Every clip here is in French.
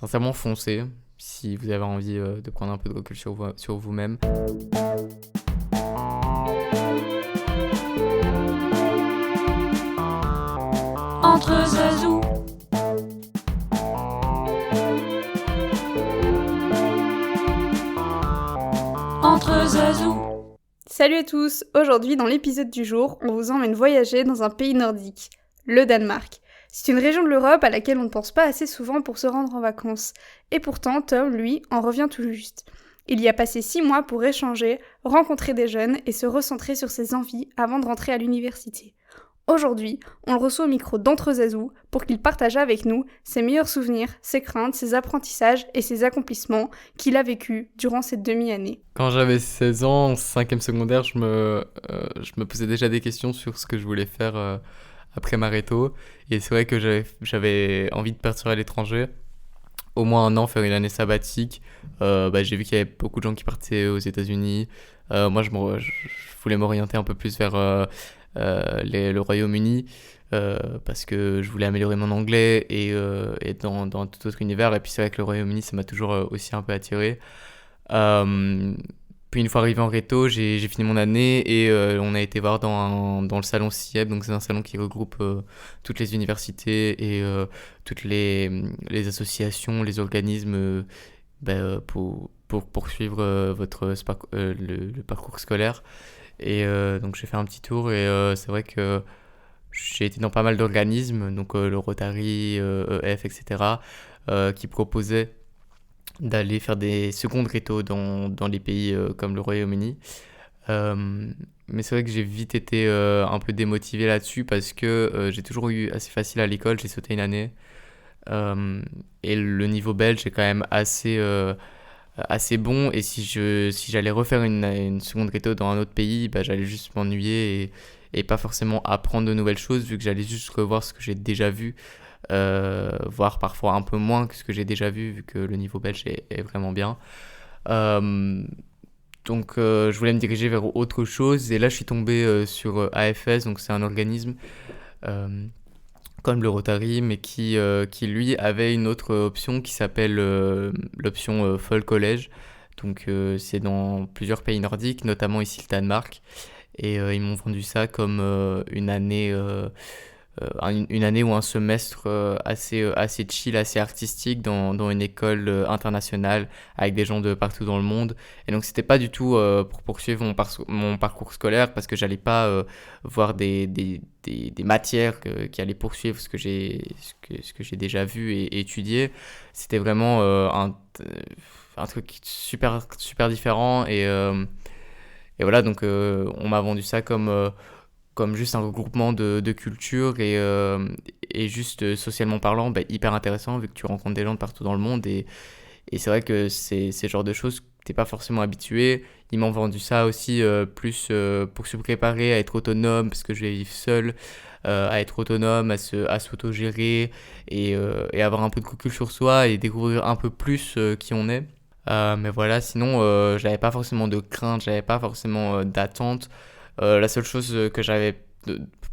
Sincèrement, foncez si vous avez envie de prendre un peu de recul sur vous-même. Entre Zazou. Entre Zazou. Salut à tous, aujourd'hui dans l'épisode du jour, on vous emmène voyager dans un pays nordique, le Danemark. C'est une région de l'Europe à laquelle on ne pense pas assez souvent pour se rendre en vacances. Et pourtant, Tom, lui, en revient tout juste. Il y a passé 6 mois pour échanger, rencontrer des jeunes et se recentrer sur ses envies avant de rentrer à l'université. Aujourd'hui, on le reçoit au micro d'Entre Zazou pour qu'il partage avec nous ses meilleurs souvenirs, ses craintes, ses apprentissages et ses accomplissements qu'il a vécus durant cette demi-année. Quand j'avais 16 ans, en 5e secondaire, je me posais déjà des questions sur ce que je voulais faire après ma réto. Et c'est vrai que j'avais envie de partir à l'étranger, au moins un an, faire une année sabbatique. J'ai vu qu'il y avait beaucoup de gens qui partaient aux États-Unis. Moi, je voulais m'orienter un peu plus vers le Royaume-Uni parce que je voulais améliorer mon anglais et dans tout autre univers. Et puis c'est vrai que le Royaume-Uni, ça m'a toujours aussi un peu attiré. Euh, Puis une fois arrivé en réto, j'ai fini mon année et on a été voir dans le salon CIEB, donc c'est un salon qui regroupe toutes les universités et toutes les associations, les organismes pour poursuivre le parcours scolaire. Et donc j'ai fait un petit tour et c'est vrai que j'ai été dans pas mal d'organismes, donc le Rotary, EF, etc., qui proposaient d'aller faire des secondes rétos dans les pays comme le Royaume-Uni. Mais c'est vrai que j'ai vite été un peu démotivé là-dessus parce que j'ai toujours eu assez facile à l'école, j'ai sauté une année. Et le niveau belge est quand même assez bon. Et si j'allais refaire une seconde réto dans un autre pays, j'allais juste m'ennuyer et pas forcément apprendre de nouvelles choses vu que j'allais juste revoir ce que j'ai déjà vu. Voire parfois un peu moins que ce que j'ai déjà vu que le niveau belge est vraiment bien. Euh, donc je voulais me diriger vers autre chose et là je suis tombé sur AFS, donc c'est un organisme euh, comme le Rotary mais qui lui avait une autre option qui s'appelle l'option Fall College. Donc c'est dans plusieurs pays nordiques, notamment ici le Danemark, et ils m'ont vendu ça comme une année ou un semestre assez chill, assez artistique dans une école internationale avec des gens de partout dans le monde. Et donc c'était pas du tout pour poursuivre mon parcours scolaire parce que j'allais pas voir des matières qui allaient poursuivre ce que j'ai déjà vu et étudié. C'était vraiment un truc super, super différent et voilà, donc on m'a vendu ça comme juste un regroupement de cultures et juste socialement parlant, hyper intéressant vu que tu rencontres des gens de partout dans le monde et c'est vrai que c'est le genre de choses que t'es pas forcément habitué. Ils m'ont vendu ça aussi plus pour se préparer à être autonome parce que je vais vivre seul, à être autonome, à s'autogérer et avoir un peu de recul sur soi et découvrir un peu plus qui on est. Mais voilà, sinon j'avais pas forcément de crainte, j'avais pas forcément d'attente. La seule chose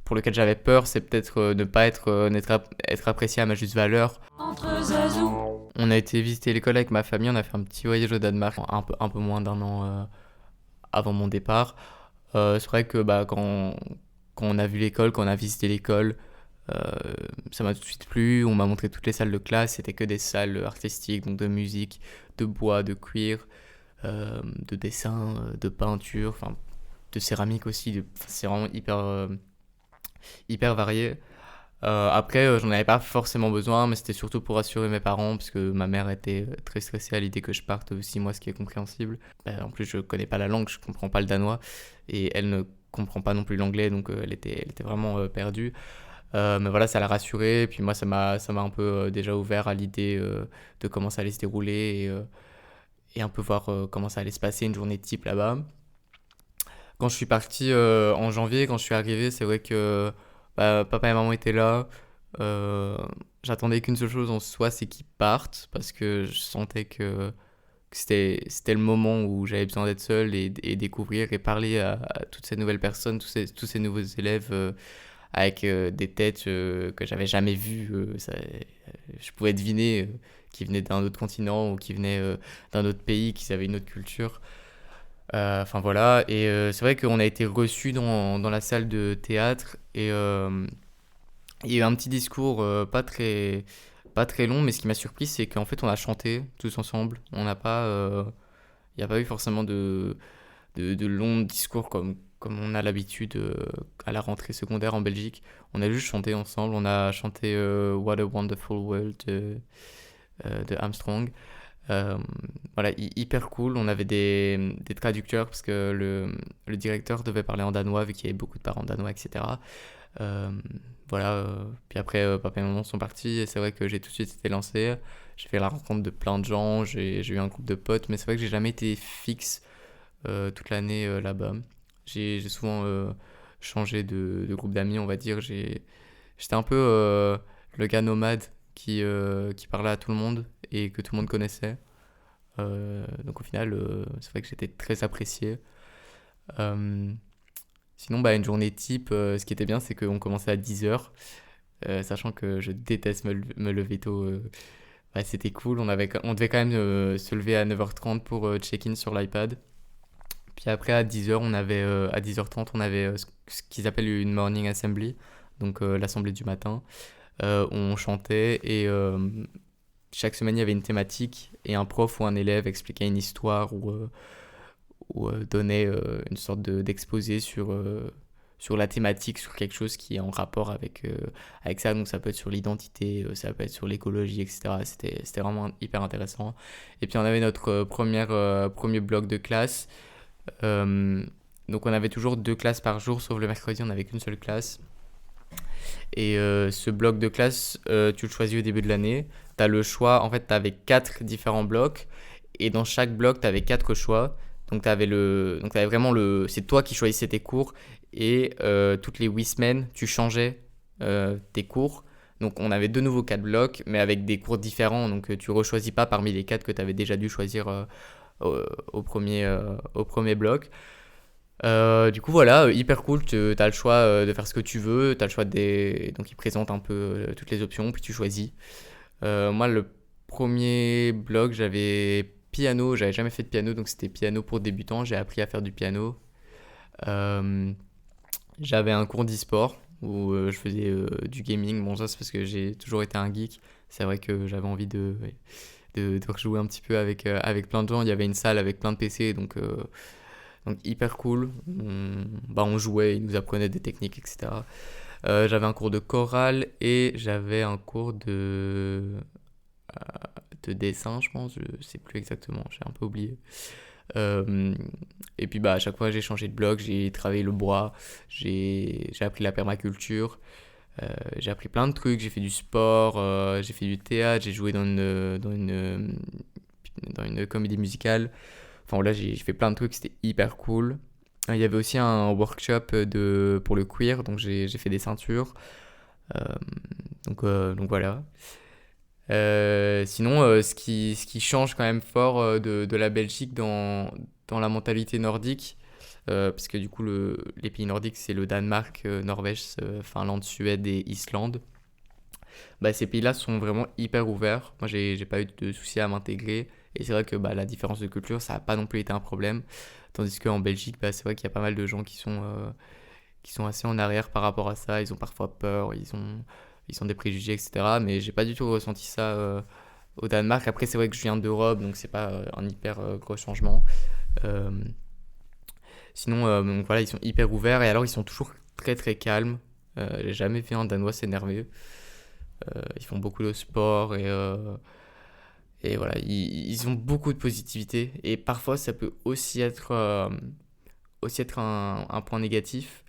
pour laquelle j'avais peur, c'est peut-être ne pas être apprécié à ma juste valeur. Entre Zazou. On a été visiter l'école avec ma famille, on a fait un petit voyage au Danemark, un peu moins d'un an avant mon départ. C'est vrai que quand on a vu l'école, quand on a visité l'école, euh, ça m'a tout de suite plu. On m'a montré toutes les salles de classe, c'était que des salles artistiques, donc de musique, de bois, de cuir, de dessin, de peinture, enfin de céramique aussi. C'est vraiment hyper varié. Après, j'en avais pas forcément besoin, mais c'était surtout pour rassurer mes parents, parce que ma mère était très stressée à l'idée que je parte aussi, moi, ce qui est compréhensible. En plus, je connais pas la langue, je comprends pas le danois, et elle ne comprend pas non plus l'anglais, donc elle était vraiment perdue. Mais voilà, ça l'a rassurée, et puis moi, ça m'a un peu déjà ouvert à l'idée de comment ça allait se dérouler, et un peu voir comment ça allait se passer une journée type là-bas. Quand je suis parti en janvier, quand je suis arrivé, c'est vrai que papa et maman étaient là. Euh, J'attendais qu'une seule chose en soi, c'est qu'ils partent, parce que je sentais que c'était le moment où j'avais besoin d'être seul et découvrir et parler à toutes ces nouvelles personnes, tous ces nouveaux élèves avec des têtes que j'avais jamais vues. Je pouvais deviner qu'ils venaient d'un autre continent ou qu'ils venaient d'un autre pays, qu'ils avaient une autre culture. Enfin voilà, et c'est vrai qu'on a été reçus dans la salle de théâtre et il y a eu un petit discours pas très long, mais ce qui m'a surpris, c'est qu'en fait on a chanté tous ensemble. On n'a pas, il n'y a pas eu forcément de longs discours comme on a l'habitude à la rentrée secondaire en Belgique. On a juste chanté ensemble, on a chanté What a Wonderful World de Armstrong. Euh, voilà, hyper cool. On avait des traducteurs parce que le directeur devait parler en danois vu qu'il y avait beaucoup de parents danois, etc. Euh, voilà, puis après, papa et maman sont partis et c'est vrai que j'ai tout de suite été lancé. J'ai fait la rencontre de plein de gens, j'ai eu un groupe de potes, mais c'est vrai que j'ai jamais été fixe toute l'année là-bas. J'ai souvent changé de groupe d'amis, on va dire. J'étais un peu le gars nomade qui parlait à tout le monde et que tout le monde connaissait. Donc au final, c'est vrai que j'étais très apprécié. Euh, Sinon, bah, une journée type, ce qui était bien, c'est qu'on commençait à 10h, sachant que je déteste me lever tôt. Ouais, c'était cool, on devait quand même se lever à 9h30 pour check-in sur l'iPad. Puis après, à 10h, à 10h30, on avait ce qu'ils appellent une morning assembly, donc l'assemblée du matin. On chantait et chaque semaine, il y avait une thématique et un prof ou un élève expliquait une histoire ou donnait une sorte d'exposé sur la thématique, sur quelque chose qui est en rapport avec ça. Donc ça peut être sur l'identité, ça peut être sur l'écologie, etc. C'était vraiment hyper intéressant. Et puis on avait notre premier bloc de classe. Donc on avait toujours 2 classes par jour, sauf le mercredi, on n'avait qu'une seule classe. Et ce bloc de classe, tu le choisis au début de l'année. Tu as le choix, en fait, tu avais 4 différents blocs. Et dans chaque bloc, tu avais 4 choix. Donc, t'avais vraiment c'est toi qui choisissais tes cours. Et toutes les 8 semaines, tu changeais tes cours. Donc, on avait de nouveau 4 blocs, mais avec des cours différents. Donc, tu ne rechoisis pas parmi les 4 que tu avais déjà dû choisir au premier bloc. Du coup, voilà, hyper cool. Tu as le choix de faire ce que tu veux. Tu as le choix donc, ils présentent un peu toutes les options, puis tu choisis. Moi, le premier bloc, j'avais piano. J'avais jamais fait de piano, donc c'était piano pour débutants. J'ai appris à faire du piano. Euh, J'avais un cours d'e-sport où je faisais du gaming. Bon, ça, c'est parce que j'ai toujours été un geek. C'est vrai que j'avais envie de rejouer un petit peu avec plein de gens. Il y avait une salle avec plein de PC, donc hyper cool. On jouait, ils nous apprenaient des techniques, etc. J'avais un cours de chorale et j'avais un cours de dessin, je pense. Je sais plus exactement, j'ai un peu oublié. Et puis à chaque fois j'ai changé de bloc, j'ai travaillé le bois, j'ai appris la permaculture, j'ai appris plein de trucs, j'ai fait du sport, j'ai fait du théâtre, j'ai joué dans une comédie musicale. Enfin voilà, j'ai fait plein de trucs, c'était hyper cool. Il y avait aussi un workshop pour le cuir, donc j'ai fait des ceintures. Euh, donc voilà. Sinon, ce qui change quand même fort de la Belgique dans la mentalité nordique, parce que du coup, les pays nordiques, c'est le Danemark, Norvège, Finlande, Suède et Islande. Bah, ces pays-là sont vraiment hyper ouverts. Moi, j'ai pas eu de soucis à m'intégrer. Et c'est vrai que la différence de culture, ça n'a pas non plus été un problème. Tandis qu'en Belgique, c'est vrai qu'il y a pas mal de gens qui sont assez en arrière par rapport à ça. Ils ont parfois peur, ils ont des préjugés, etc. Mais j'ai pas du tout ressenti ça au Danemark. Après, c'est vrai que je viens d'Europe, donc c'est pas un hyper gros changement. Euh, Sinon, donc voilà, ils sont hyper ouverts et alors ils sont toujours très très calmes. J'ai jamais vu un Danois s'énerver. Ils font beaucoup de sport et voilà, ils ont beaucoup de positivité. Et parfois, ça peut aussi être un point négatif.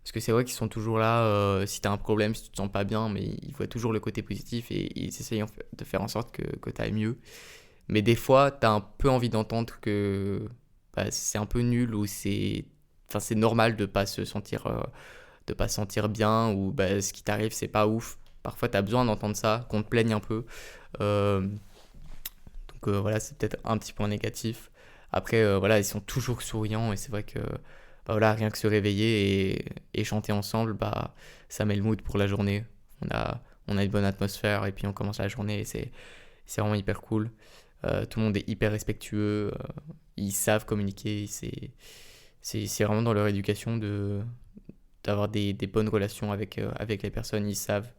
Parce que c'est vrai qu'ils sont toujours là, si tu as un problème, si tu te sens pas bien, mais ils voient toujours le côté positif et ils essayent de faire en sorte que tu ailles mieux. Mais des fois, tu as un peu envie d'entendre que c'est un peu nul ou enfin, c'est normal de pas se sentir bien ou ce qui t'arrive, c'est pas ouf. Parfois, tu as besoin d'entendre ça, qu'on te plaigne un peu. Euh, donc voilà, c'est peut-être un petit point négatif. Après, voilà, ils sont toujours souriants et c'est vrai que bah voilà, rien que se réveiller et chanter ensemble, bah ça met le mood pour la journée. On a une bonne atmosphère et puis on commence la journée et c'est vraiment hyper cool. Tout le monde est hyper respectueux, ils savent communiquer, c'est vraiment dans leur éducation d'avoir des bonnes relations avec les personnes, ils savent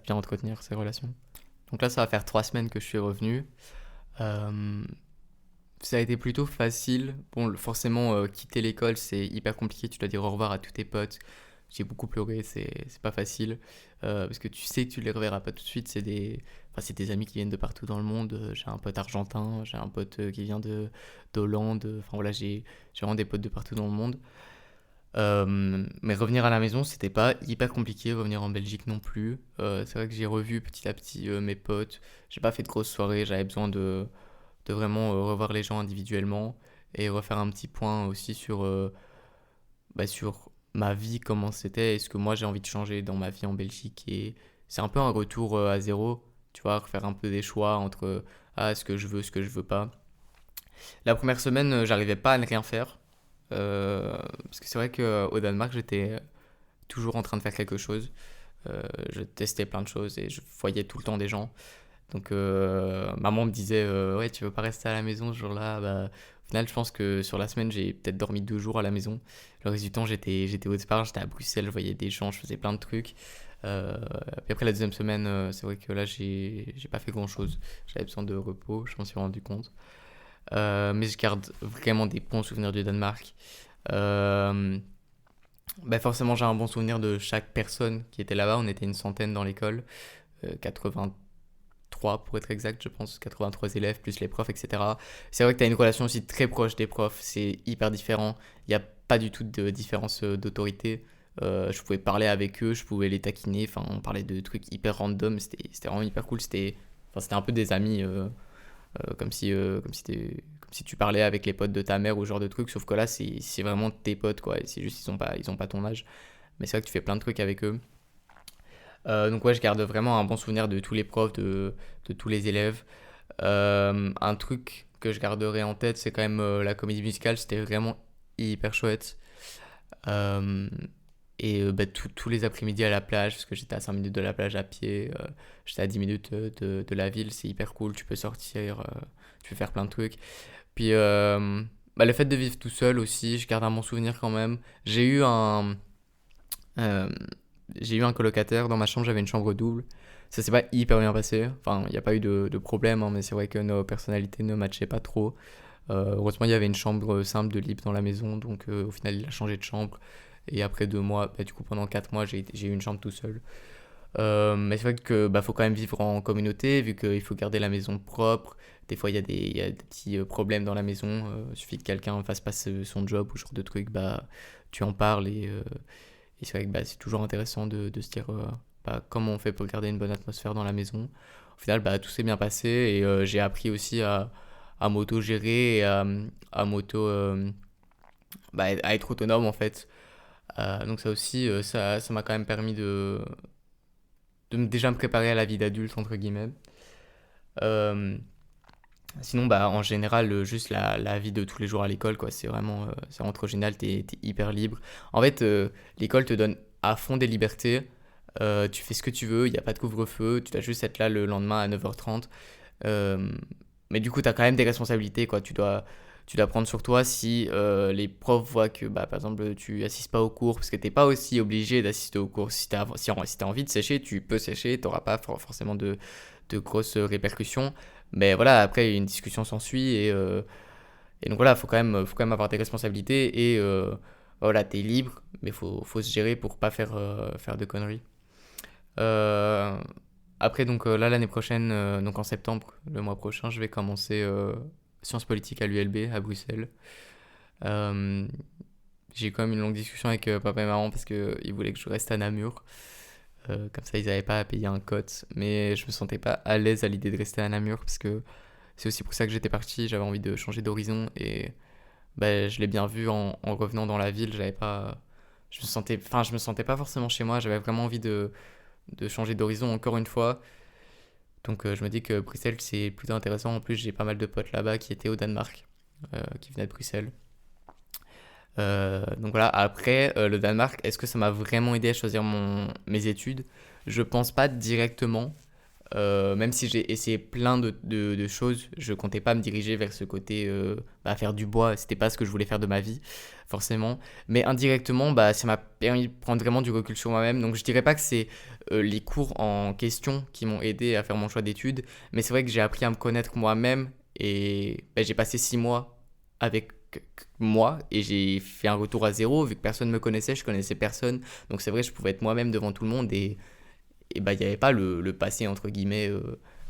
bien entretenir ces relations. Donc là, ça va faire 3 semaines que je suis revenu. Euh, Ça a été plutôt facile. Bon, forcément, quitter l'école, c'est hyper compliqué. Tu dois dire au revoir à tous tes potes. J'ai beaucoup pleuré, c'est pas facile. Parce que tu sais que tu les reverras pas tout de suite. C'est des amis qui viennent de partout dans le monde. J'ai un pote argentin, j'ai un pote qui vient d'Hollande. Enfin voilà, j'ai vraiment des potes de partout dans le monde. Mais revenir à la maison, c'était pas hyper compliqué. Revenir en Belgique non plus. C'est vrai que j'ai revu petit à petit mes potes. J'ai pas fait de grosses soirées. J'avais besoin de vraiment revoir les gens individuellement et refaire un petit point aussi sur ma vie, comment c'était, et ce que moi j'ai envie de changer dans ma vie en Belgique. Et c'est un peu un retour à zéro, tu vois, refaire un peu des choix entre ce que je veux, ce que je veux pas. La première semaine, j'arrivais pas à ne rien faire. Parce que c'est vrai qu'au Danemark, j'étais toujours en train de faire quelque chose. Je testais plein de choses et je voyais tout le temps des gens. Donc maman me disait ouais, tu veux pas rester à la maison ce jour-là, bah, au final je pense que sur la semaine j'ai peut-être dormi 2 jours à la maison. Le reste du temps j'étais autre part, j'étais à Bruxelles, je voyais des gens, je faisais plein de trucs. Puis après la deuxième semaine, c'est vrai que là j'ai pas fait grand-chose. J'avais besoin de repos, je m'en suis rendu compte. Mais je garde vraiment des bons souvenirs du Danemark. Euh, Bah forcément j'ai un bon souvenir de chaque personne qui était là-bas. On était une centaine dans l'école, 83 pour être exact, je pense, 83 élèves plus les profs, etc. C'est vrai que tu as une relation aussi très proche des profs, c'est hyper différent. Il n'y a pas du tout de différence d'autorité. Je pouvais parler avec eux, je pouvais les taquiner, enfin on parlait de trucs hyper random, c'était vraiment hyper cool. C'était un peu des amis, comme si tu parlais avec les potes de ta mère ou ce genre de trucs, sauf que là c'est vraiment tes potes, quoi. Et c'est juste ils ont pas ton âge, mais c'est vrai que tu fais plein de trucs avec eux. Donc ouais, je garde vraiment un bon souvenir de tous les profs, de tous les élèves. Un truc que je garderai en tête, c'est quand même la comédie musicale, c'était vraiment hyper chouette. Euh, et tous les après-midi à la plage, parce que j'étais à 5 minutes de la plage à pied, j'étais à 10 minutes de la ville, c'est hyper cool, tu peux sortir, tu peux faire plein de trucs. Puis le fait de vivre tout seul aussi, je garde un bon souvenir quand même. Euh, j'ai eu un colocataire dans ma chambre, j'avais une chambre double. Ça s'est pas hyper bien passé. Enfin, il n'y a pas eu de problème, hein, mais c'est vrai que nos personnalités ne matchaient pas trop. Heureusement, il y avait une chambre simple de libre dans la maison, donc au final, il a changé de chambre. Et après 2 mois, du coup, pendant 4 mois, j'ai eu une chambre tout seul. Mais c'est vrai que faut quand même vivre en communauté, vu qu'il faut garder la maison propre. Des fois, il y a des petits problèmes dans la maison. Il suffit que quelqu'un fasse pas son job ou ce genre de truc, tu en parles et c'est vrai que c'est toujours intéressant de se dire comment on fait pour garder une bonne atmosphère dans la maison. Au final, tout s'est bien passé et j'ai appris aussi à m'auto-gérer et à être autonome en fait. Donc ça aussi, ça m'a quand même permis déjà me préparer à la vie d'adulte, entre guillemets. Euh, Sinon, en général, juste la vie de tous les jours à l'école, quoi, c'est vraiment trop génial, t'es hyper libre. En fait, l'école te donne à fond des libertés, tu fais ce que tu veux, il n'y a pas de couvre-feu, tu dois juste être là le lendemain à 9h30. Euh, mais du coup, t'as quand même des responsabilités, quoi, tu dois prendre sur toi si les profs voient que, par exemple, tu assistes pas au cours, parce que t'es pas aussi obligé d'assister au cours. Si t'as envie de sécher, tu peux sécher, t'auras pas forcément de grosses répercussions. Mais voilà, après, une discussion s'ensuit et donc voilà, faut quand même avoir des responsabilités et voilà, t'es libre, mais faut se gérer pour pas faire de conneries. Euh, Après, donc là, l'année prochaine, donc en septembre, le mois prochain, je vais commencer sciences politiques à l'ULB, à Bruxelles. Euh, j'ai eu quand même une longue discussion avec papa et maman parce qu'ils voulaient que je reste à Namur. Comme ça, ils n'avaient pas à payer un cote. Mais je me sentais pas à l'aise à l'idée de rester à Namur parce que c'est aussi pour ça que j'étais parti. J'avais envie de changer d'horizon et je l'ai bien vu en revenant dans la ville. J'avais pas, je me sentais pas forcément chez moi. J'avais vraiment envie de changer d'horizon encore une fois. Donc je me dis que Bruxelles c'est plutôt intéressant. En plus, j'ai pas mal de potes là-bas qui étaient au Danemark, qui venaient de Bruxelles. Donc voilà, après, le Danemark, est-ce que ça m'a vraiment aidé à choisir mes études? Je pense pas directement. Même si j'ai essayé plein de choses, je comptais pas me diriger vers ce côté faire du bois, c'était pas ce que je voulais faire de ma vie, forcément. Mais indirectement, ça m'a permis de prendre vraiment du recul sur moi-même. Donc je dirais pas que c'est les cours en question qui m'ont aidé à faire mon choix d'études, mais c'est vrai que j'ai appris à me connaître moi-même et j'ai passé 6 mois avec moi et j'ai fait un retour à zéro vu que personne me connaissait, je connaissais personne. Donc c'est vrai, je pouvais être moi-même devant tout le monde et il n'y avait pas le passé, entre guillemets.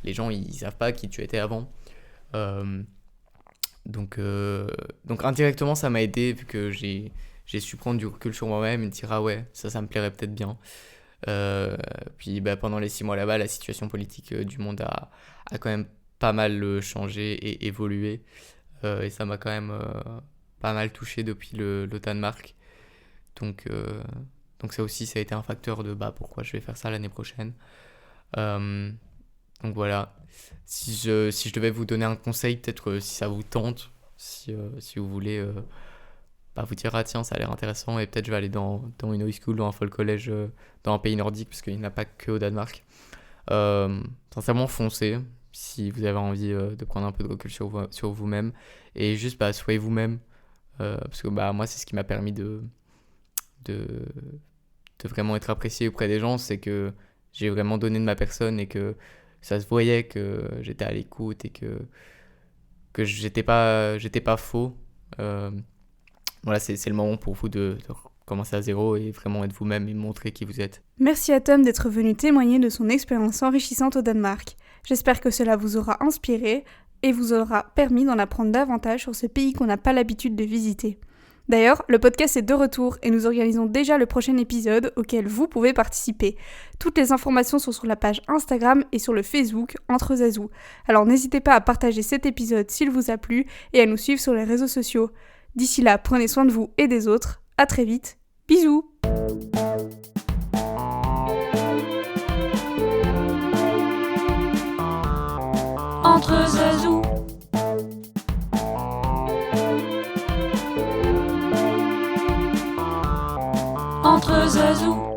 Les gens, ils savent pas qui tu étais avant. Euh, donc indirectement, ça m'a aidé vu que j'ai su prendre du recul sur moi-même et me dire, ah ouais, ça me plairait peut-être bien. Puis pendant les 6 mois là-bas, la situation politique du monde a quand même pas mal changé et évolué. Et ça m'a quand même pas mal touché depuis le Danemark. Donc, euh, donc ça aussi, ça a été un facteur de pourquoi je vais faire ça l'année prochaine. Euh, donc voilà. Si je devais vous donner un conseil, peut-être si ça vous tente, si vous voulez vous dire, ah tiens, ça a l'air intéressant et peut-être je vais aller dans une high school, dans un folk college, dans un pays nordique, parce qu'il n'y en a pas que au Danemark. Sincèrement, foncez si vous avez envie de prendre un peu de recul sur vous-même et juste soyez vous-même. Parce que moi, c'est ce qui m'a permis de vraiment être apprécié auprès des gens, c'est que j'ai vraiment donné de ma personne et que ça se voyait que j'étais à l'écoute et que j'étais pas faux. Voilà, c'est le moment pour vous de commencer à zéro et vraiment être vous-même et montrer qui vous êtes. Merci à Tom d'être venu témoigner de son expérience enrichissante au Danemark. J'espère que cela vous aura inspiré et vous aura permis d'en apprendre davantage sur ce pays qu'on n'a pas l'habitude de visiter. D'ailleurs, le podcast est de retour et nous organisons déjà le prochain épisode auquel vous pouvez participer. Toutes les informations sont sur la page Instagram et sur le Facebook Entre Zazou. Alors n'hésitez pas à partager cet épisode s'il vous a plu et à nous suivre sur les réseaux sociaux. D'ici là, prenez soin de vous et des autres. À très vite. Bisous! Entre Zazou. Entre Zazou.